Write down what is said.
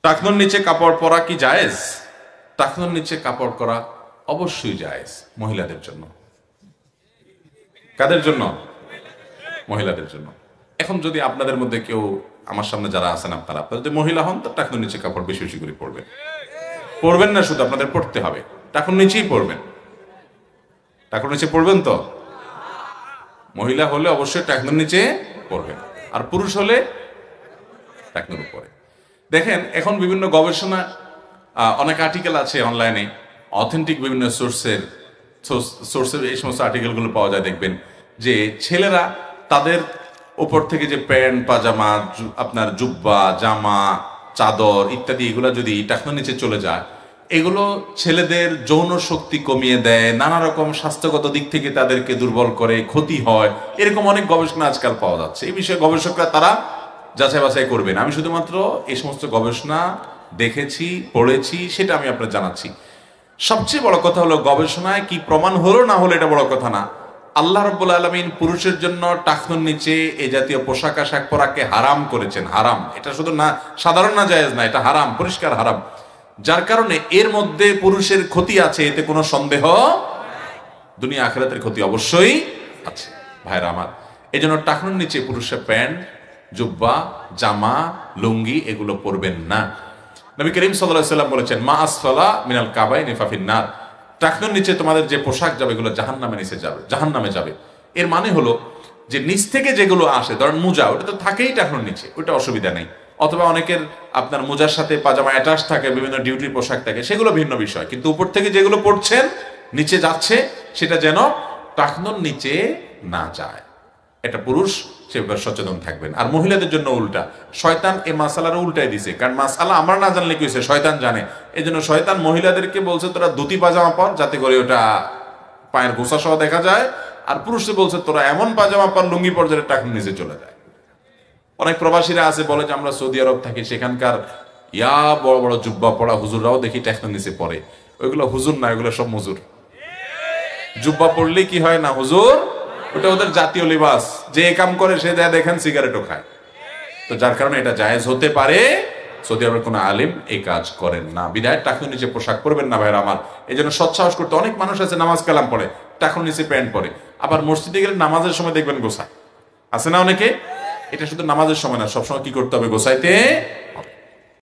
টাকনুর নিচে কাপড় পরা কি জায়েজ? টাকনুর নিচে কাপড় পরা অবশ্যই জায়েজ মহিলাদের জন্য। কাদের জন্য? মহিলাদের জন্য। এখন যদি আপনাদের মধ্যে কেউ, আমার সামনে যারা আছেন আপনারা যদি মহিলা হন, তো টাকনুর নিচে কাপড় বেশি বেশি করে পরবেন। পরবেন না শুধু, আপনাদের পড়তে হবে। টাকনুর নিচেই পরবেন। টাকনুর নিচে পরবেন তো? মহিলা হলে অবশ্যই টাকনুর নিচে পরবেন, আর পুরুষ হলে টাকনুর উপরে। দেখেন এখন বিভিন্ন গবেষণা, অনেক আর্টিকেল আছে অনলাইনে, অথেন্টিক বিভিন্ন সোর্সের এই সমস্ত আর্টিকেলগুলো পাওয়া যায়। দেখবেন যে ছেলেরা তাদের উপর থেকে যে প্যান্ট পাজামা, আপনার জুব্বা জামা চাদর ইত্যাদি, এগুলো যদি টাকনুর নিচে চলে যায়, এগুলো ছেলেদের যৌন শক্তি কমিয়ে দেয়, নানা রকম স্বাস্থ্যগত দিক থেকে তাদেরকে দুর্বল করে, ক্ষতি হয়, এরকম অনেক গবেষণা আজকাল পাওয়া যাচ্ছে। এই বিষয়ে গবেষকরা তারা যাচাই বাছাই করবেন। আমি শুধুমাত্র এই সমস্ত গবেষণা দেখেছি, পড়েছি, সেটা আমি আপনার জানাচ্ছি। সবচেয়ে বড় কথা হলো, গবেষণায় কি প্রমাণ হলো না হলো এটা বড় কথা না। আল্লাহ রাব্বুল আলামিন পুরুষের জন্য টাকনুর নিচে এই জাতীয় পোশাক আশাক পরাকে হারাম করেছেন। হারাম, এটা শুধু না সাধারণ না জায়েজ না, এটা হারাম, পরিষ্কার হারাম। যার কারণে এর মধ্যে পুরুষের ক্ষতি আছে, এতে কোনো সন্দেহ, দুনিয়া আখিরাতের ক্ষতি অবশ্যই আছে ভাইরা আমার। এই জন্য টাকনুর নিচে পুরুষের প্যান্ট জুব্বা জামা লুঙ্গি এগুলো পরবেন না। নবী করিম সাল্লাল্লাহু আলাইহি ওয়াসাল্লাম বলেছেন, মা আসফালা মিনাল কাবাইনি ফাফিন নার। টাকনুর নিচে তোমাদের যে পোশাক যাবে এগুলো জাহান্নামে নিচে যাবে, জাহান্নামে যাবে। এর মানে হলো যে নিচ থেকে যেগুলো আসে, ধরেন মোজা, ওটা তো থাকেই টাকনুর নিচে, ওটা অসুবিধা নেই। অথবা অনেকের আপনার মোজার সাথে পাজামা অ্যাটাচ থাকে, বিভিন্ন ডিউটির পোশাক থাকে, সেগুলো ভিন্ন বিষয়। কিন্তু উপর থেকে যেগুলো পড়ছেন নিচে যাচ্ছে, সেটা যেন টাকনুর নিচে না যায়, এটা পুরুষ সে ব্যাপারে সচেতন থাকবেন। আর মহিলাদের জন্য উল্টা, শয়তান এই মাসালার উল্টাই দিছে। কারণ মাসালা আমরা না জানলে কি হয়েছে, শয়তান জানে। এই জন্য শয়তান মহিলাদেরকে বলছে তোরা ধুতি পাজামা পর, যাতে করে ওটা পায়ের গোসা সহ দেখা যায়। আর পুরুষকে বলছে তোরা এমন পাজামা পর, লুঙ্গি পর, যেটা টাকনুর নিচে চলে যায়। অনেক প্রবাসীরা আছে বলে যে আমরা সৌদি আরব থাকি, সেখানকার বড় বড় জুব্বা পড়া হুজুররাও দেখি টাকনুর নিচে পড়ে। ওইগুলো হুজুর না, ওইগুলো সব মজুর। জুব্বা পড়লে কি হয় না হুজুর, ওটা ওদের জাতীয় লিবাস। যে কাম করে সে দেয়, দেখেন সিগারেটও খায়। তো যার কারণে এটা জায়েজ হতে পারে। সৌদি আরবের কোনো আলিম এই কাজ করেন না, বিধায় টাকনুর নিচে পোশাক পরবেন না ভাইরা আমার। এই জন্য সৎসাহস করতে, অনেক মানুষ আছে নামাজ কালাম পড়ে, টাকনুর নিচে প্যান্ট পরে, আবার মসজিদে গেলে নামাজের সময় দেখবেন গোছায়, আছে না অনেকে। এটা শুধু নামাজের সময় না, সবসময় কি করতে হবে, গোছাইতে